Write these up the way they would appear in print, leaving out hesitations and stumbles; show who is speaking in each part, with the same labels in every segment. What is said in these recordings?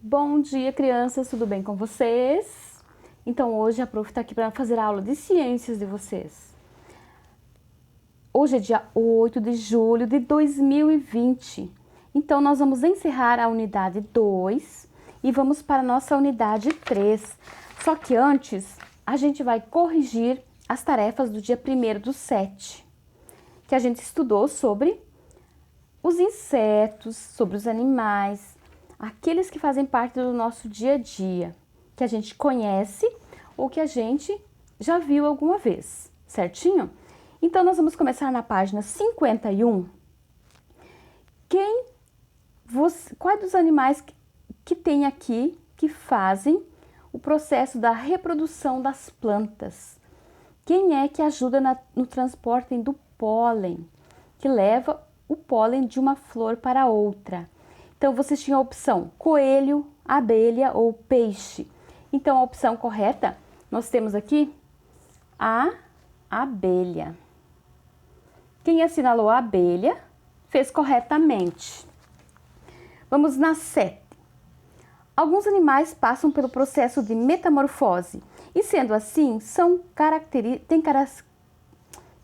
Speaker 1: Bom dia, crianças, tudo bem com vocês? Então, hoje a prof está aqui para fazer a aula de ciências de vocês. Hoje é dia 8 de julho de 2020. Então, nós vamos encerrar a unidade 2 e vamos para a nossa unidade 3. Só que antes, a gente vai corrigir as tarefas do dia 1º/7, que a gente estudou sobre os insetos, sobre os animais, aqueles que fazem parte do nosso dia a dia, que a gente conhece ou que a gente já viu alguma vez, certinho? Então, nós vamos começar na página 51. Quais dos animais que tem aqui que fazem o processo da reprodução das plantas? Quem é que ajuda no transporte do pólen, que leva o pólen de uma flor para outra? Então, vocês tinham a opção coelho, abelha ou peixe. Então, a opção correta, nós temos aqui a abelha. Quem assinalou a abelha fez corretamente. Vamos na 7. Alguns animais passam pelo processo de metamorfose e, sendo assim, têm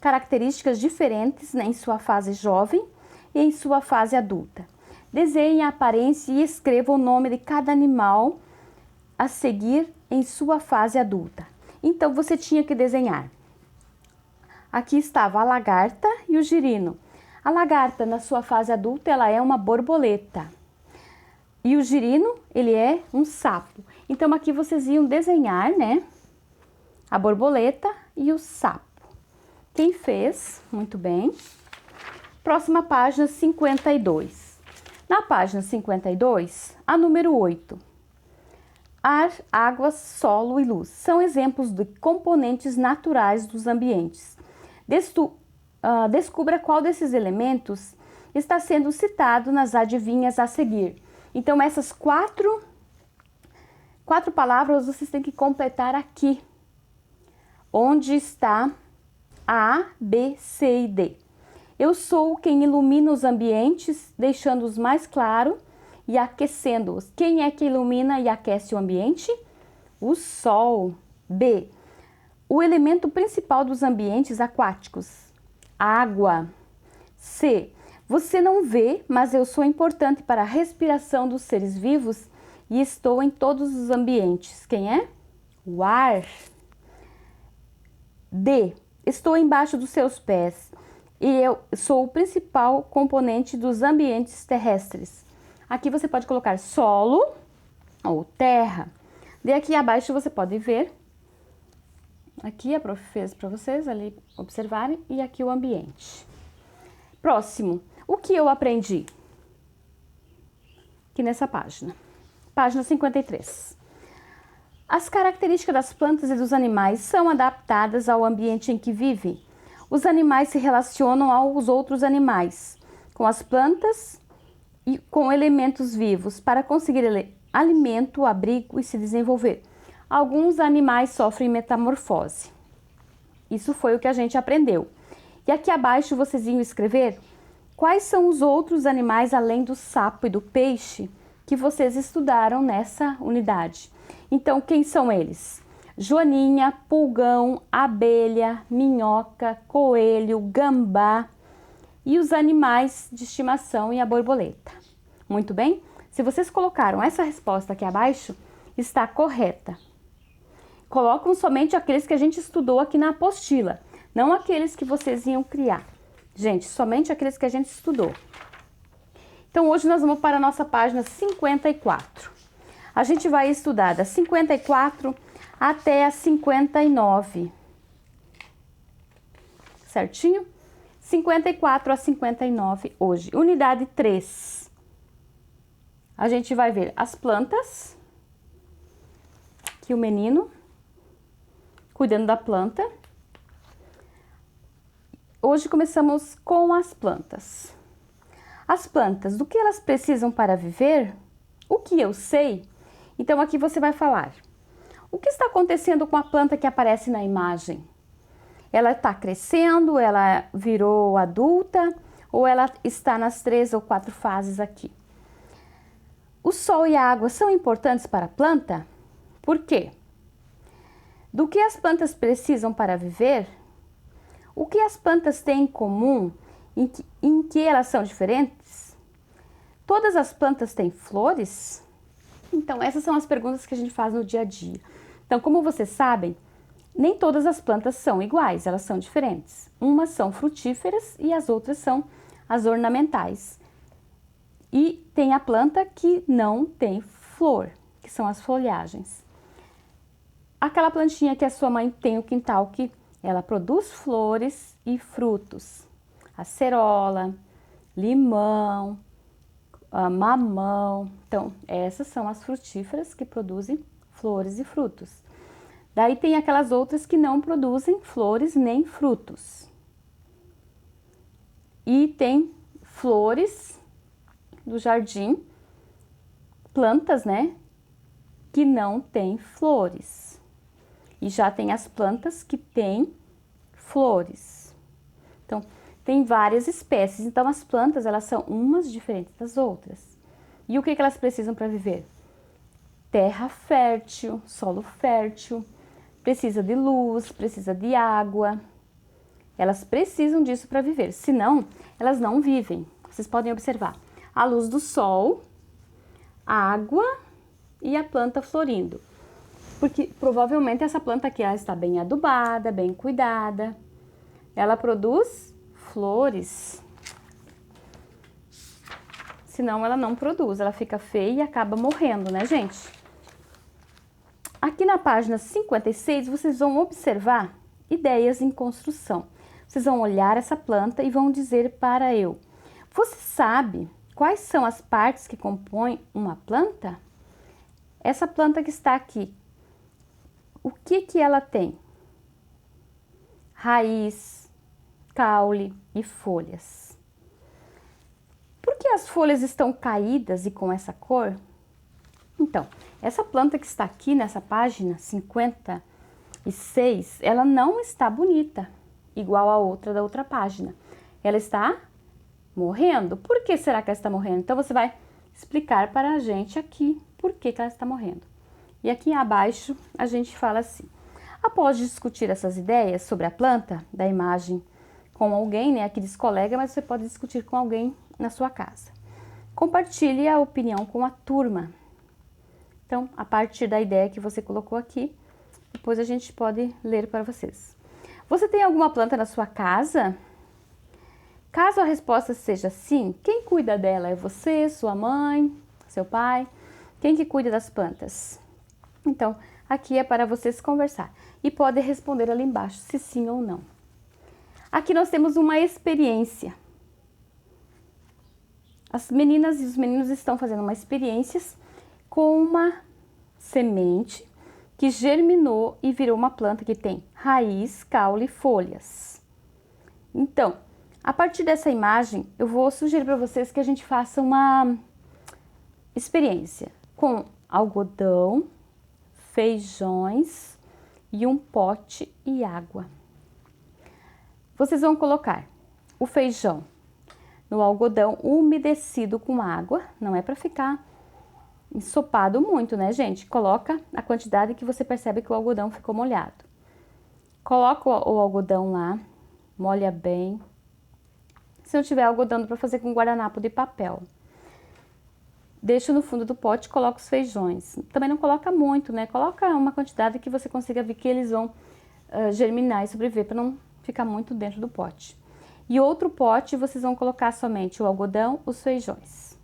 Speaker 1: características diferentes, né, em sua fase jovem e em sua fase adulta. Desenhe a aparência e escreva o nome de cada animal a seguir em sua fase adulta. Então, você tinha que desenhar. Aqui estava a lagarta e o girino. A lagarta, na sua fase adulta, ela é uma borboleta. E o girino, ele é um sapo. Então, aqui vocês iam desenhar, né, a borboleta e o sapo. Quem fez? Muito bem. Próxima página, 52. Na página 52, a número 8. Ar, água, solo e luz são exemplos de componentes naturais dos ambientes. Descubra qual desses elementos está sendo citado nas adivinhas a seguir. Então, essas quatro palavras vocês têm que completar aqui, onde está A, B, C e D. Eu sou quem ilumina os ambientes, deixando-os mais claros e aquecendo-os. Quem é que ilumina e aquece o ambiente? O sol. B. O elemento principal dos ambientes aquáticos. Água. C. Você não vê, mas eu sou importante para a respiração dos seres vivos e estou em todos os ambientes. Quem é? O ar. D. Estou embaixo dos seus pés e eu sou o principal componente dos ambientes terrestres. Aqui você pode colocar solo ou terra. E aqui abaixo você pode ver. Aqui a prof fez para vocês ali observarem e aqui o ambiente. Próximo. O que eu aprendi? Aqui nessa página. Página 53. As características das plantas e dos animais são adaptadas ao ambiente em que vivem. Os animais se relacionam aos outros animais, com as plantas e com elementos vivos para conseguir alimento, abrigo e se desenvolver. Alguns animais sofrem metamorfose. Isso foi o que a gente aprendeu. E aqui abaixo vocês iam escrever quais são os outros animais além do sapo e do peixe que vocês estudaram nessa unidade. Então, quem são eles? Joaninha, pulgão, abelha, minhoca, coelho, gambá e os animais de estimação e a borboleta. Muito bem? Se vocês colocaram essa resposta aqui abaixo, está correta. Colocam somente aqueles que a gente estudou aqui na apostila, não aqueles que vocês iam criar. Gente, somente aqueles que a gente estudou. Então, hoje nós vamos para a nossa página 54. A gente vai estudar da 54 até a 59. Certinho? 54 a 59 hoje. Unidade 3. A gente vai ver as plantas. Aqui o menino cuidando da planta. Hoje começamos com as plantas. As plantas, do que elas precisam para viver? O que eu sei? Então, aqui você vai falar. O que está acontecendo com a planta que aparece na imagem? Ela está crescendo, ela virou adulta ou ela está nas 3 ou 4 fases aqui? O sol e a água são importantes para a planta? Por quê? Do que as plantas precisam para viver? O que as plantas têm em comum? Em que elas são diferentes? Todas as plantas têm flores? Então, essas são as perguntas que a gente faz no dia a dia. Então, como vocês sabem, nem todas as plantas são iguais, elas são diferentes. Umas são frutíferas e as outras são as ornamentais. E tem a planta que não tem flor, que são as folhagens. Aquela plantinha que a sua mãe tem no quintal, que ela produz flores e frutos. Acerola, limão, mamão. Então, essas são as frutíferas que produzem flores e frutos. Daí tem aquelas outras que não produzem flores nem frutos. E tem flores do jardim, plantas, né, que não têm flores. E já tem as plantas que têm flores. Então, tem várias espécies. Então, as plantas, elas são umas diferentes das outras. E o que elas precisam para viver? Terra fértil, solo fértil, precisa de luz, precisa de água. Elas precisam disso para viver, senão elas não vivem. Vocês podem observar a luz do sol, a água e a planta florindo. Porque provavelmente essa planta aqui ela está bem adubada, bem cuidada. Ela produz flores. Senão ela não produz, ela fica feia e acaba morrendo, né, gente? Aqui na página 56, vocês vão observar ideias em construção. Vocês vão olhar essa planta e vão dizer para eu: você sabe quais são as partes que compõem uma planta? Essa planta que está aqui, o que ela tem? Raiz, caule e folhas. Por que as folhas estão caídas e com essa cor? Então, essa planta que está aqui nessa página 56, ela não está bonita, igual a outra da outra página. Ela está morrendo. Por que será que ela está morrendo? Então, você vai explicar para a gente aqui por que ela está morrendo. E aqui abaixo a gente fala assim: após discutir essas ideias sobre a planta da imagem com alguém, né, aqui diz colega, mas você pode discutir com alguém na sua casa. Compartilhe a opinião com a turma. Então, a partir da ideia que você colocou aqui, depois a gente pode ler para vocês. Você tem alguma planta na sua casa? Caso a resposta seja sim, quem cuida dela? É você, sua mãe, seu pai? Quem que cuida das plantas? Então, aqui é para vocês conversar. E pode responder ali embaixo se sim ou não. Aqui nós temos uma experiência. As meninas e os meninos estão fazendo uma experiência com uma semente que germinou e virou uma planta que tem raiz, caule e folhas. Então, a partir dessa imagem, eu vou sugerir para vocês que a gente faça uma experiência com algodão, feijões e um pote e água. Vocês vão colocar o feijão no algodão umedecido com água, não é para ficar ensopado muito, né, gente? Coloca a quantidade que você percebe que o algodão ficou molhado. Coloca o algodão lá, molha bem. Se não tiver algodão, dá para fazer com guardanapo de papel. Deixa no fundo do pote e coloca os feijões. Também não coloca muito, né? Coloca uma quantidade que você consiga ver que eles vão germinar e sobreviver, para não ficar muito dentro do pote. E outro pote, vocês vão colocar somente o algodão, os feijões.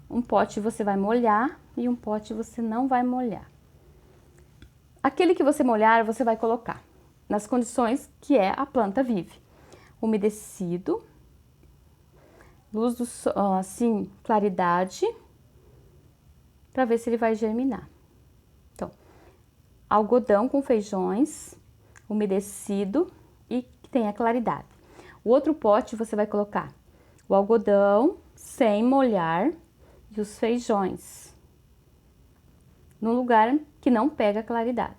Speaker 1: Um pote você vai molhar e um pote você não vai molhar. Aquele que você molhar, você vai colocar nas condições que a planta vive. Umedecido, luz do sol, assim, claridade, para ver se ele vai germinar. Então, algodão com feijões, umedecido e que tenha claridade. O outro pote você vai colocar o algodão sem molhar e os feijões num lugar que não pega claridade.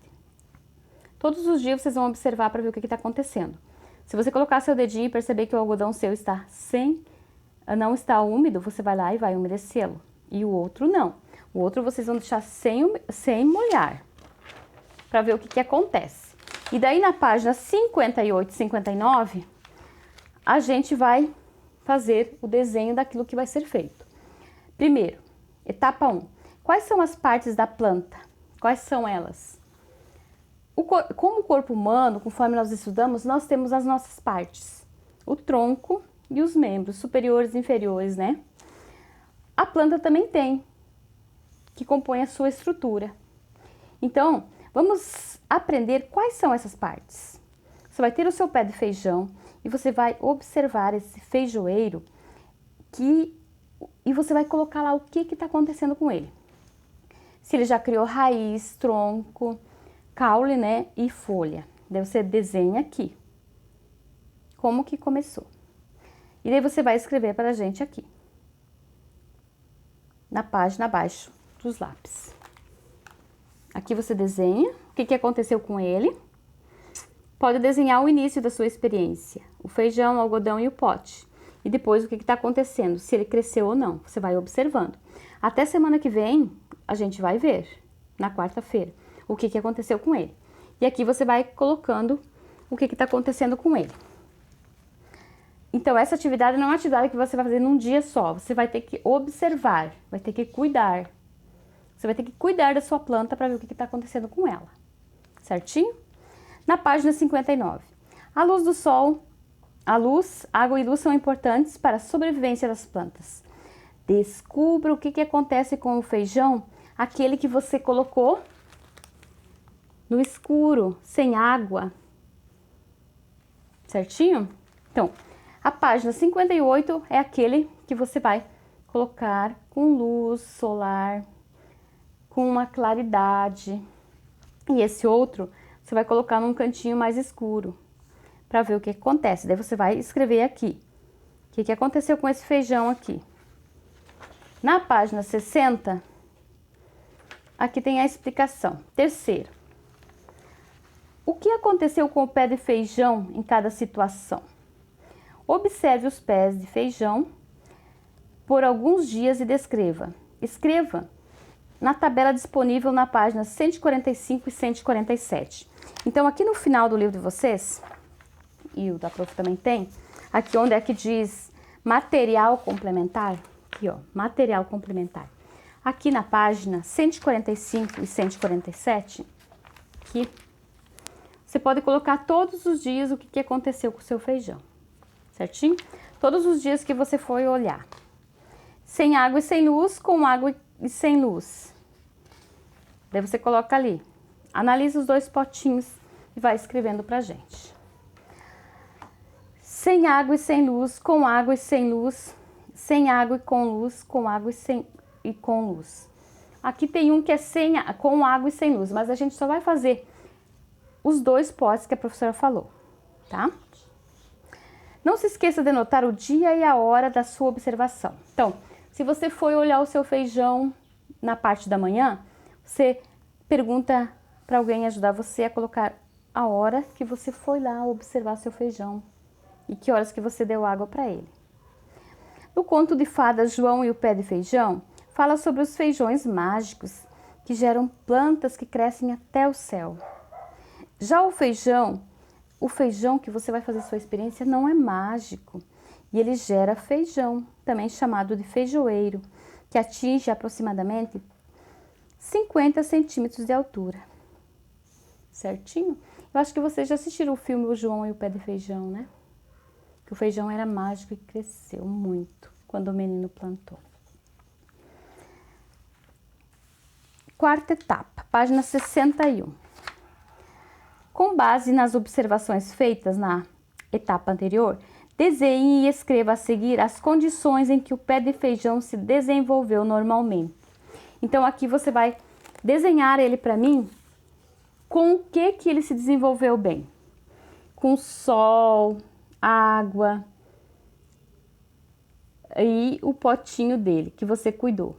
Speaker 1: Todos os dias vocês vão observar para ver o que está acontecendo. Se você colocar seu dedinho e perceber que o algodão seu está não está úmido, você vai lá e vai umedecê-lo. e o outro não. O outro vocês vão deixar sem molhar, para ver o que acontece. E daí na página 58 e 59, a gente vai fazer o desenho daquilo que vai ser feito. Primeiro, etapa 1. Quais são as partes da planta? Quais são elas? Como o corpo humano, conforme nós estudamos, nós temos as nossas partes. O tronco e os membros superiores e inferiores, né? A planta também tem, que compõe a sua estrutura. Então, vamos aprender quais são essas partes. Você vai ter o seu pé de feijão e você vai observar esse feijoeiro e você vai colocar lá o que está acontecendo com ele. Se ele já criou raiz, tronco, caule, né, e folha. Daí você desenha aqui como que começou. E daí você vai escrever para a gente aqui, na página abaixo dos lápis. Aqui você desenha o que aconteceu com ele. Pode desenhar o início da sua experiência, o feijão, o algodão e o pote. E depois o que está acontecendo, se ele cresceu ou não. Você vai observando. Até semana que vem, a gente vai ver, na quarta-feira, o que aconteceu com ele. E aqui você vai colocando o que está acontecendo com ele. Então, essa atividade não é uma atividade que você vai fazer num dia só. Você vai ter que observar, vai ter que cuidar. Você vai ter que cuidar da sua planta para ver o que está acontecendo com ela. Certinho? Na página 59. A luz do sol, a luz, água e luz são importantes para a sobrevivência das plantas. Descubra o que acontece com o feijão, aquele que você colocou no escuro, sem água. Certinho? Então, a página 58 é aquele que você vai colocar com luz solar, com uma claridade. E esse outro você vai colocar num cantinho mais escuro, para ver o que acontece. Daí você vai escrever aqui, o que aconteceu com esse feijão aqui. Na página 60, aqui tem a explicação. Terceiro, o que aconteceu com o pé de feijão em cada situação? Observe os pés de feijão por alguns dias e descreva. Escreva na tabela disponível na página 145 e 147. Então, aqui no final do livro de vocês, e o da prof também tem, aqui onde é que diz material complementar, aqui ó, material complementar. Aqui na página 145 e 147, aqui, você pode colocar todos os dias o que aconteceu com o seu feijão, certinho? Todos os dias que você foi olhar. Sem água e sem luz, com água e sem luz. Daí você coloca ali. Analisa os dois potinhos e vai escrevendo pra gente. Sem água e sem luz, com água e sem luz, sem água e com luz, com água e com luz. Aqui tem um que é com água e sem luz, mas a gente só vai fazer os dois potes que a professora falou, tá? Não se esqueça de anotar o dia e a hora da sua observação. Então, se você foi olhar o seu feijão na parte da manhã, você pergunta para alguém ajudar você a colocar a hora que você foi lá observar seu feijão e que horas que você deu água para ele. No conto de fadas João e o Pé de Feijão, fala sobre os feijões mágicos que geram plantas que crescem até o céu. Já o feijão que você vai fazer sua experiência não é mágico e ele gera feijão, também chamado de feijoeiro, que atinge aproximadamente 50 centímetros de altura. Certinho? Eu acho que vocês já assistiram o filme O João e o Pé de Feijão, né? Que o feijão era mágico e cresceu muito quando o menino plantou. Quarta etapa, página 61. Com base nas observações feitas na etapa anterior, desenhe e escreva a seguir as condições em que o pé de feijão se desenvolveu normalmente. Então, aqui você vai desenhar ele para mim com o que ele se desenvolveu bem. Com sol, água e o potinho dele que você cuidou.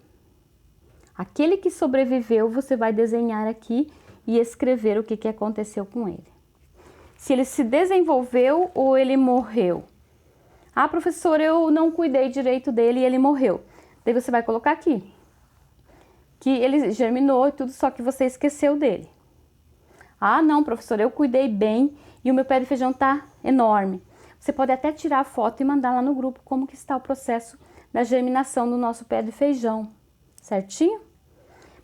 Speaker 1: Aquele que sobreviveu, você vai desenhar aqui e escrever o que aconteceu com ele. Se ele se desenvolveu ou ele morreu. Ah, professora, eu não cuidei direito dele e ele morreu. Daí você vai colocar aqui que ele germinou e tudo, só que você esqueceu dele. Ah, não, professora, eu cuidei bem e o meu pé de feijão tá enorme. Você pode até tirar a foto e mandar lá no grupo como que está o processo da germinação do nosso pé de feijão, certinho?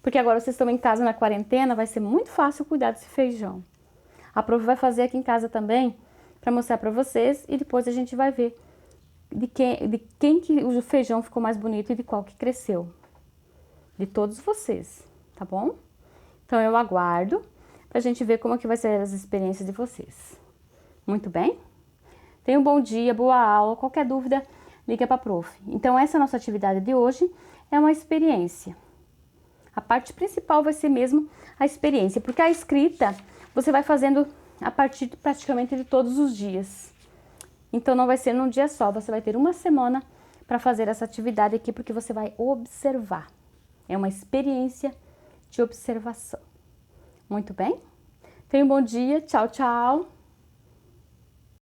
Speaker 1: Porque agora vocês estão em casa na quarentena, vai ser muito fácil cuidar desse feijão. A prof vai fazer aqui em casa também, para mostrar para vocês, e depois a gente vai ver de quem que o feijão ficou mais bonito e de qual que cresceu. De todos vocês, tá bom? Então eu aguardo pra gente ver como é que vai ser as experiências de vocês. Muito bem? Tenha um bom dia, boa aula. Qualquer dúvida, liga pra prof. Então essa nossa atividade de hoje é uma experiência. A parte principal vai ser mesmo a experiência, porque a escrita você vai fazendo a partir praticamente de todos os dias. Então não vai ser num dia só, você vai ter uma semana para fazer essa atividade aqui, porque você vai observar. É uma experiência de observação. Muito bem? Tenha um bom dia. Tchau, tchau.